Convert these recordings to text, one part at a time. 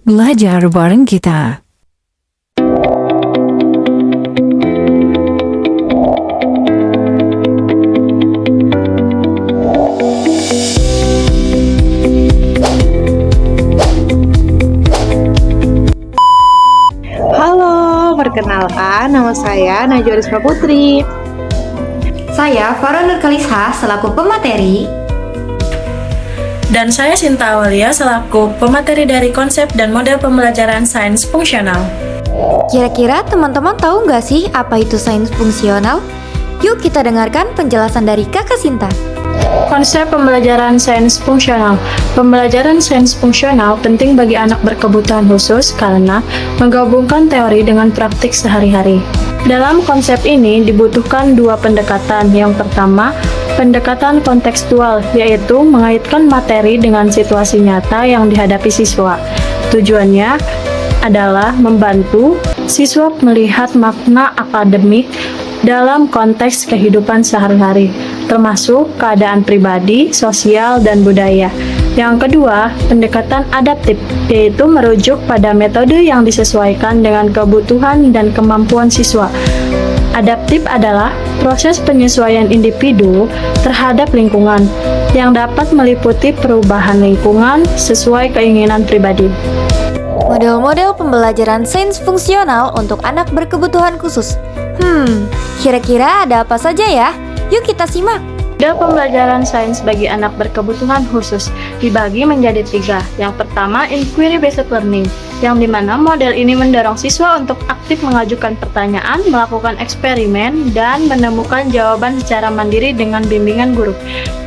Belajar bareng kita. Halo, perkenalkan nama saya Najwa Rizka Putri. Saya Farah Nurkalisa selaku pemateri. Dan saya Sinta Awalia selaku pemateri dari konsep dan model pembelajaran sains fungsional. Kira-kira teman-teman tahu nggak sih apa itu sains fungsional? Yuk kita dengarkan penjelasan dari Kakak Sinta. Konsep pembelajaran sains fungsional. Pembelajaran sains fungsional penting bagi anak berkebutuhan khusus karena menggabungkan teori dengan praktik sehari-hari. Dalam konsep ini dibutuhkan dua pendekatan. Yang pertama, pendekatan kontekstual, yaitu mengaitkan materi dengan situasi nyata yang dihadapi siswa. Tujuannya adalah membantu siswa melihat makna akademik dalam konteks kehidupan sehari-hari, termasuk keadaan pribadi, sosial, dan budaya. Yang kedua, pendekatan adaptif, yaitu merujuk pada metode yang disesuaikan dengan kebutuhan dan kemampuan siswa. Adaptif adalah proses penyesuaian individu terhadap lingkungan yang dapat meliputi perubahan lingkungan sesuai keinginan pribadi. Model-model pembelajaran sains fungsional untuk anak berkebutuhan khusus. Kira-kira ada apa saja ya? Yuk kita simak. Model pembelajaran sains bagi anak berkebutuhan khusus dibagi menjadi 3. Yang pertama, inquiry-based learning, yang dimana model ini mendorong siswa untuk aktif mengajukan pertanyaan, melakukan eksperimen, dan menemukan jawaban secara mandiri dengan bimbingan guru.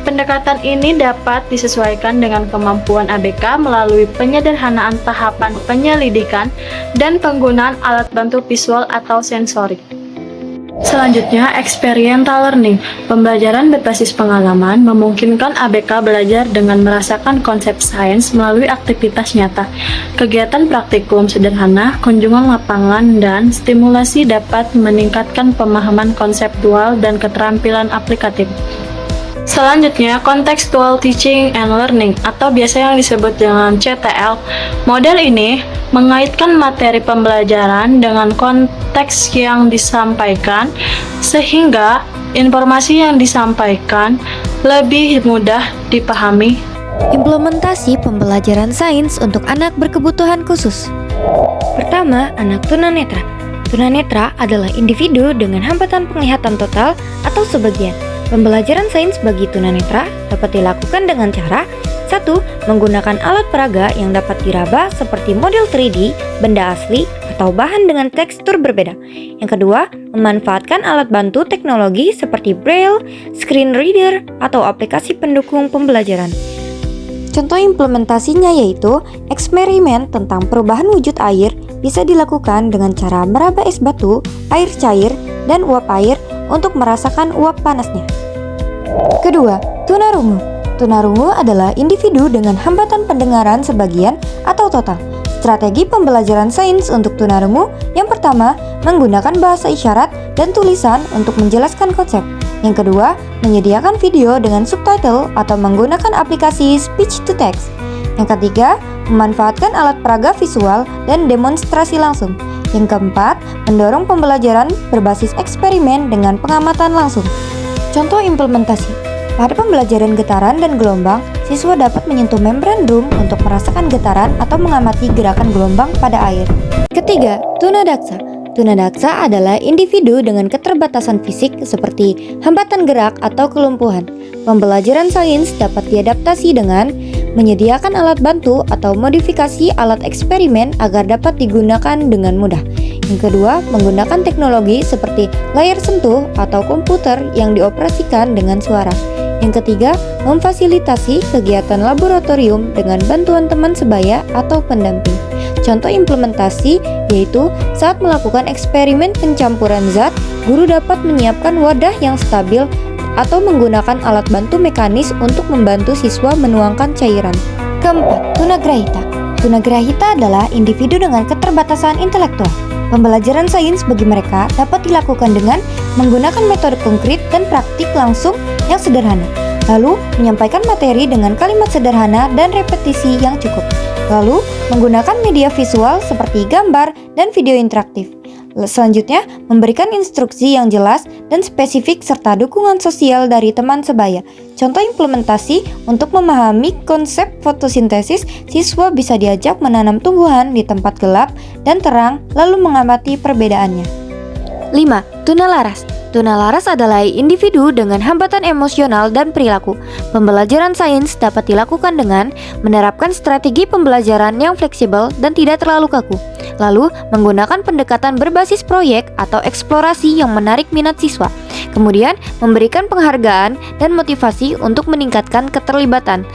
Pendekatan ini dapat disesuaikan dengan kemampuan ABK melalui penyederhanaan tahapan penyelidikan dan penggunaan alat bantu visual atau sensorik. Selanjutnya, experiential learning. Pembelajaran berbasis pengalaman memungkinkan ABK belajar dengan merasakan konsep sains melalui aktivitas nyata. Kegiatan praktikum sederhana, kunjungan lapangan, dan stimulasi dapat meningkatkan pemahaman konseptual dan keterampilan aplikatif. Selanjutnya, contextual teaching and learning atau biasa yang disebut dengan CTL. Model ini mengaitkan materi pembelajaran dengan konteks yang disampaikan sehingga informasi yang disampaikan lebih mudah dipahami. Implementasi pembelajaran sains untuk anak berkebutuhan khusus. Pertama, anak tunanetra. Tunanetra adalah individu dengan hambatan penglihatan total atau sebagian. Pembelajaran sains bagi tunanetra dapat dilakukan dengan cara 1. Menggunakan alat peraga yang dapat diraba seperti model 3D, benda asli, atau bahan dengan tekstur berbeda. Yang kedua, memanfaatkan alat bantu teknologi seperti braille, screen reader, atau aplikasi pendukung pembelajaran. Contoh implementasinya yaitu eksperimen tentang perubahan wujud air bisa dilakukan dengan cara meraba es batu, air cair, dan uap air untuk merasakan uap panasnya. Kedua, tunarungu. Tunarungu adalah individu dengan hambatan pendengaran sebagian atau total. Strategi pembelajaran sains untuk tunarungu yang pertama, menggunakan bahasa isyarat dan tulisan untuk menjelaskan konsep. Yang kedua, menyediakan video dengan subtitle atau menggunakan aplikasi speech to text. Yang ketiga, memanfaatkan alat peraga visual dan demonstrasi langsung. Yang keempat, mendorong pembelajaran berbasis eksperimen dengan pengamatan langsung. Contoh implementasi. Pada pembelajaran getaran dan gelombang, siswa dapat menyentuh membran drum untuk merasakan getaran atau mengamati gerakan gelombang pada air. Ketiga, tunadaksa. Tunadaksa adalah individu dengan keterbatasan fisik seperti hambatan gerak atau kelumpuhan. Pembelajaran sains dapat diadaptasi dengan menyediakan alat bantu atau modifikasi alat eksperimen agar dapat digunakan dengan mudah. Yang kedua, menggunakan teknologi seperti layar sentuh atau komputer yang dioperasikan dengan suara. Yang ketiga, memfasilitasi kegiatan laboratorium dengan bantuan teman sebaya atau pendamping. Contoh implementasi yaitu saat melakukan eksperimen pencampuran zat, guru dapat menyiapkan wadah yang stabil atau menggunakan alat bantu mekanis untuk membantu siswa menuangkan cairan. Keempat, tunagrahita. Tunagrahita adalah individu dengan keterbatasan intelektual. Pembelajaran sains bagi mereka dapat dilakukan dengan menggunakan metode konkret dan praktik langsung yang sederhana, lalu menyampaikan materi dengan kalimat sederhana dan repetisi yang cukup. Lalu, menggunakan media visual seperti gambar dan video interaktif. Selanjutnya, memberikan instruksi yang jelas dan spesifik serta dukungan sosial dari teman sebaya. Contoh implementasi untuk memahami konsep fotosintesis, siswa bisa diajak menanam tumbuhan di tempat gelap dan terang lalu mengamati perbedaannya. 5. Tunalaras. Tunalaras adalah individu dengan hambatan emosional dan perilaku. Pembelajaran sains dapat dilakukan dengan menerapkan strategi pembelajaran yang fleksibel dan tidak terlalu kaku. Lalu, menggunakan pendekatan berbasis proyek atau eksplorasi yang menarik minat siswa. Kemudian, memberikan penghargaan dan motivasi untuk meningkatkan keterlibatan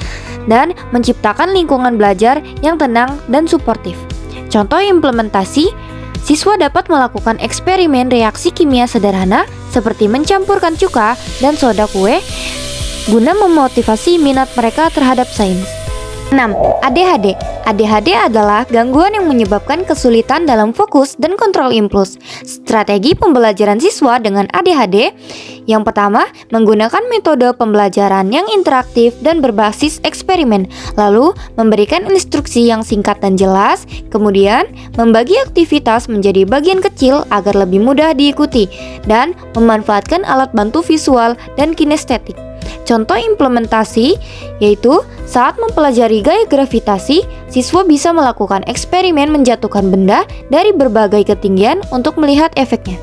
dan menciptakan lingkungan belajar yang tenang dan suportif. Contoh implementasi, siswa dapat melakukan eksperimen reaksi kimia sederhana seperti mencampurkan cuka dan soda kue guna memotivasi minat mereka terhadap sains. 6. ADHD. ADHD adalah gangguan yang menyebabkan kesulitan dalam fokus dan kontrol impuls. Strategi pembelajaran siswa dengan ADHD: yang pertama, menggunakan metode pembelajaran yang interaktif dan berbasis eksperimen, lalu memberikan instruksi yang singkat dan jelas, kemudian membagi aktivitas menjadi bagian kecil agar lebih mudah diikuti, dan memanfaatkan alat bantu visual dan kinestetik. Contoh implementasi yaitu saat mempelajari gaya gravitasi, siswa bisa melakukan eksperimen menjatuhkan benda dari berbagai ketinggian untuk melihat efeknya.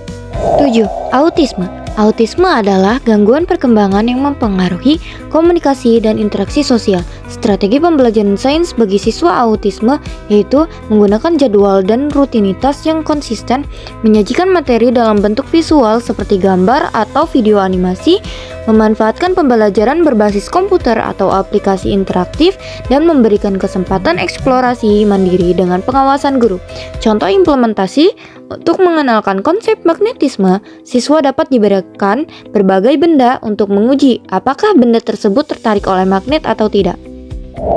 7. Autisme. Autisme adalah gangguan perkembangan yang mempengaruhi komunikasi dan interaksi sosial. Strategi pembelajaran sains bagi siswa autisme yaitu menggunakan jadwal dan rutinitas yang konsisten, menyajikan materi dalam bentuk visual seperti gambar atau video animasi, memanfaatkan pembelajaran berbasis komputer atau aplikasi interaktif, dan memberikan kesempatan eksplorasi mandiri dengan pengawasan guru. Contoh implementasi: untuk mengenalkan konsep magnetisme, siswa dapat diberikan berbagai benda untuk menguji apakah benda tersebut tertarik oleh magnet atau tidak.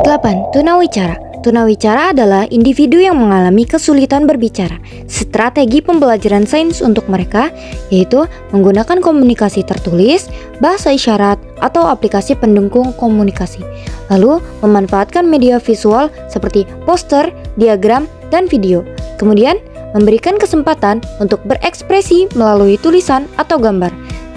8. Tunawicara. Tunawicara adalah individu yang mengalami kesulitan berbicara. Strategi pembelajaran sains untuk mereka yaitu menggunakan komunikasi tertulis, bahasa isyarat, atau aplikasi pendukung komunikasi. Lalu, memanfaatkan media visual seperti poster, diagram, dan video. Kemudian, memberikan kesempatan untuk berekspresi melalui tulisan atau gambar,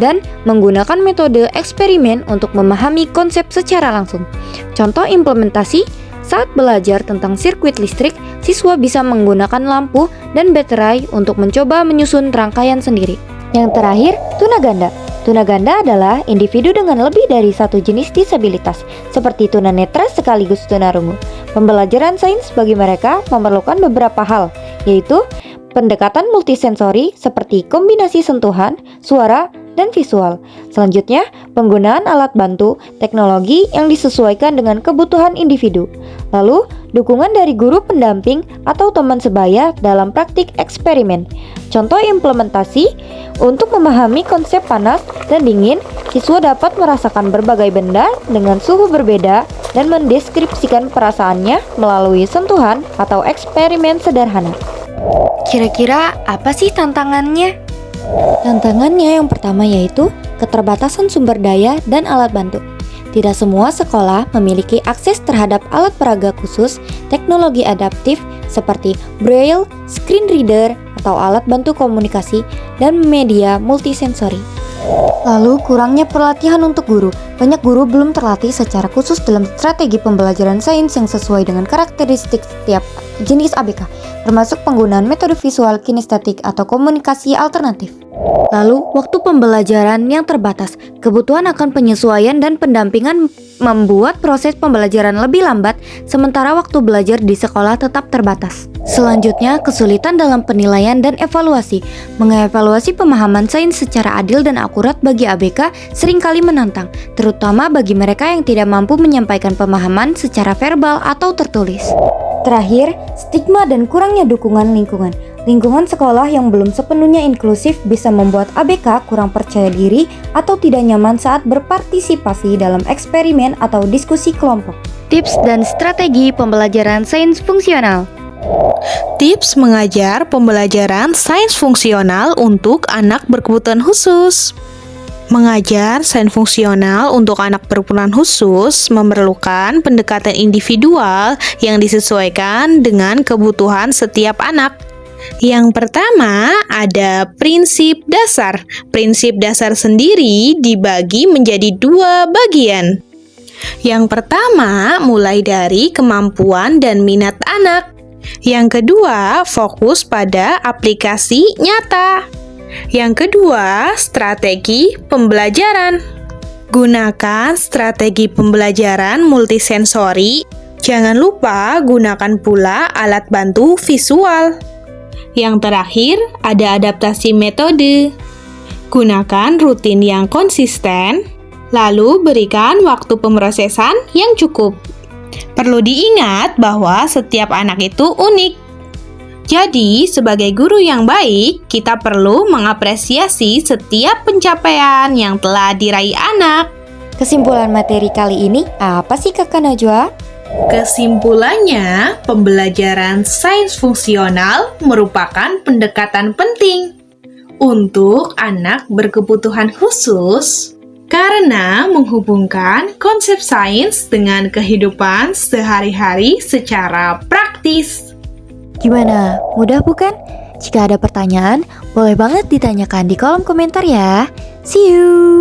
dan menggunakan metode eksperimen untuk memahami konsep secara langsung. Contoh implementasi: saat belajar tentang sirkuit listrik, siswa bisa menggunakan lampu dan baterai untuk mencoba menyusun rangkaian sendiri. Yang terakhir, tunaganda. Tunaganda adalah individu dengan lebih dari satu jenis disabilitas, seperti tunanetra sekaligus tunarungu. Pembelajaran sains bagi mereka memerlukan beberapa hal, yaitu pendekatan multisensori seperti kombinasi sentuhan, suara, dan visual. Selanjutnya, penggunaan alat bantu teknologi yang disesuaikan dengan kebutuhan individu. Lalu, dukungan dari guru pendamping atau teman sebaya dalam praktik eksperimen. Contoh implementasi: untuk memahami konsep panas dan dingin, siswa dapat merasakan berbagai benda dengan suhu berbeda dan mendeskripsikan perasaannya melalui sentuhan atau eksperimen sederhana. Kira-kira apa sih tantangannya? Tantangannya yang pertama yaitu keterbatasan sumber daya dan alat bantu. Tidak semua sekolah memiliki akses terhadap alat peraga khusus, teknologi adaptif seperti braille, screen reader, atau alat bantu komunikasi, dan media multisensori. Lalu, kurangnya pelatihan untuk guru. Banyak guru belum terlatih secara khusus dalam strategi pembelajaran sains yang sesuai dengan karakteristik setiap jenis ABK, termasuk penggunaan metode visual, kinestetik, atau komunikasi alternatif. Lalu, waktu pembelajaran yang terbatas, kebutuhan akan penyesuaian dan pendampingan membuat proses pembelajaran lebih lambat, sementara waktu belajar di sekolah tetap terbatas. Selanjutnya, kesulitan dalam penilaian dan evaluasi. Mengevaluasi pemahaman sains secara adil dan akurat bagi ABK seringkali menantang, terutama bagi mereka yang tidak mampu menyampaikan pemahaman secara verbal atau tertulis. Terakhir, stigma dan kurangnya dukungan lingkungan. Lingkungan sekolah yang belum sepenuhnya inklusif bisa membuat ABK kurang percaya diri atau tidak nyaman saat berpartisipasi dalam eksperimen atau diskusi kelompok. Tips dan strategi pembelajaran sains fungsional. Tips mengajar pembelajaran sains fungsional untuk anak berkebutuhan khusus. Mengajar sains fungsional untuk anak berkebutuhan khusus memerlukan pendekatan individual yang disesuaikan dengan kebutuhan setiap anak. Yang pertama ada prinsip dasar. Prinsip dasar sendiri dibagi menjadi 2 bagian. Yang pertama mulai dari kemampuan dan minat anak. Yang kedua fokus pada aplikasi nyata. Yang kedua, strategi pembelajaran. Gunakan strategi pembelajaran multisensori. Jangan lupa gunakan pula alat bantu visual. Yang terakhir, ada adaptasi metode. Gunakan rutin yang konsisten, lalu berikan waktu pemrosesan yang cukup. Perlu diingat bahwa setiap anak itu unik. Jadi, sebagai guru yang baik, kita perlu mengapresiasi setiap pencapaian yang telah diraih anak. Kesimpulan materi kali ini apa sih Kakak Najwa? Kesimpulannya, pembelajaran sains fungsional merupakan pendekatan penting untuk anak berkebutuhan khusus karena menghubungkan konsep sains dengan kehidupan sehari-hari secara praktis. Gimana? Mudah bukan? Jika ada pertanyaan, boleh banget ditanyakan di kolom komentar ya. See you!